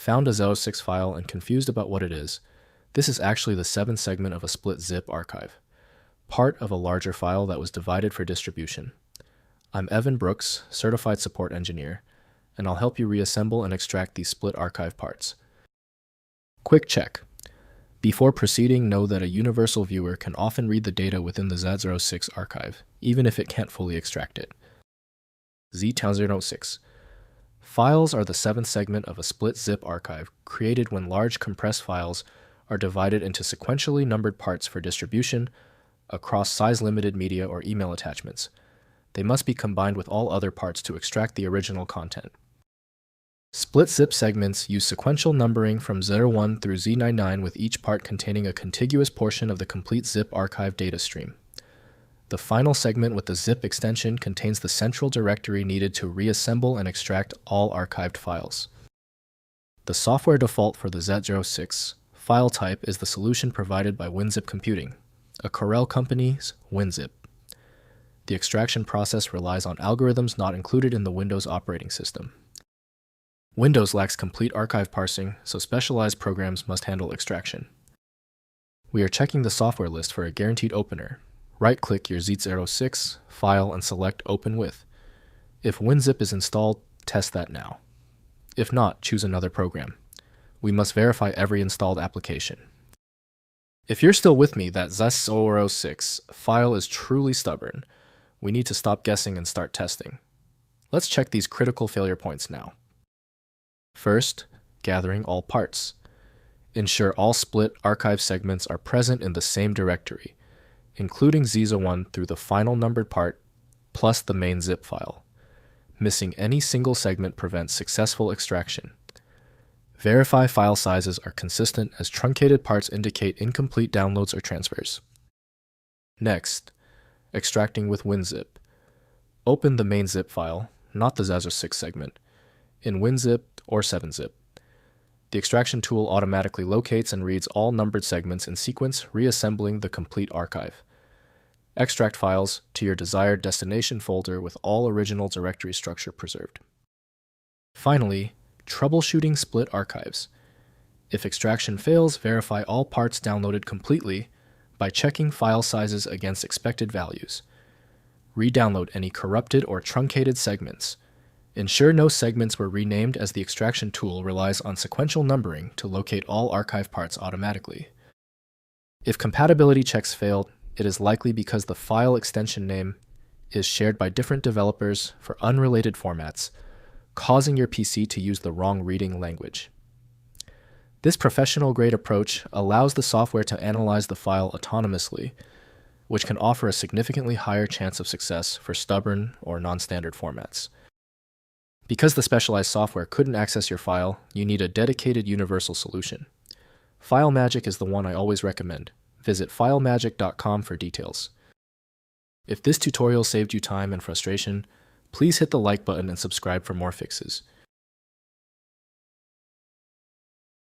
Found a Z06 file and confused about what it is? This is actually the 7th segment of a split zip archive, part of a larger file that was divided for distribution. I'm Evan Brooks, Certified Support Engineer, and I'll help you reassemble and extract these split archive parts. Quick check. Before proceeding, know that a universal viewer can often read the data within the Z06 archive, even if it can't fully extract it. Z06. Files are the 7th segment of a split zip archive created when large compressed files are divided into sequentially numbered parts for distribution across size-limited media or email attachments. They must be combined with all other parts to extract the original content. Split zip segments use sequential numbering from Z01 through Z99, with each part containing a contiguous portion of the complete zip archive data stream. The final segment with the zip extension contains the central directory needed to reassemble and extract all archived files. The software default for the Z06 file type is the solution provided by WinZip Computing, a Corel company's WinZip. The extraction process relies on algorithms not included in the Windows operating system. Windows lacks complete archive parsing, so specialized programs must handle extraction. We are checking the software list for a guaranteed opener. Right-click your Z06 file and select Open With. If WinZip is installed, test that now. If not, choose another program. We must verify every installed application. If you're still with me that Z06 file is truly stubborn, we need to stop guessing and start testing. Let's check these critical failure points now. First, gathering all parts. Ensure all split archive segments are present in the same directory, including Z01 through the final numbered part, plus the main zip file. Missing any single segment prevents successful extraction. Verify file sizes are consistent, as truncated parts indicate incomplete downloads or transfers. Next, extracting with WinZip. Open the main zip file, not the Z06 segment, in WinZip or 7-zip. The extraction tool automatically locates and reads all numbered segments in sequence, reassembling the complete archive. Extract files to your desired destination folder with all original directory structure preserved. Finally, troubleshooting split archives. If extraction fails, verify all parts downloaded completely by checking file sizes against expected values. Re-download any corrupted or truncated segments. Ensure no segments were renamed, as the extraction tool relies on sequential numbering to locate all archive parts automatically. If compatibility checks failed, it is likely because the file extension name is shared by different developers for unrelated formats, causing your PC to use the wrong reading language. This professional-grade approach allows the software to analyze the file autonomously, which can offer a significantly higher chance of success for stubborn or non-standard formats. Because the specialized software couldn't access your file, you need a dedicated universal solution. FileMagick is the one I always recommend. Visit filemagick.com for details. If this tutorial saved you time and frustration, please hit the like button and subscribe for more fixes.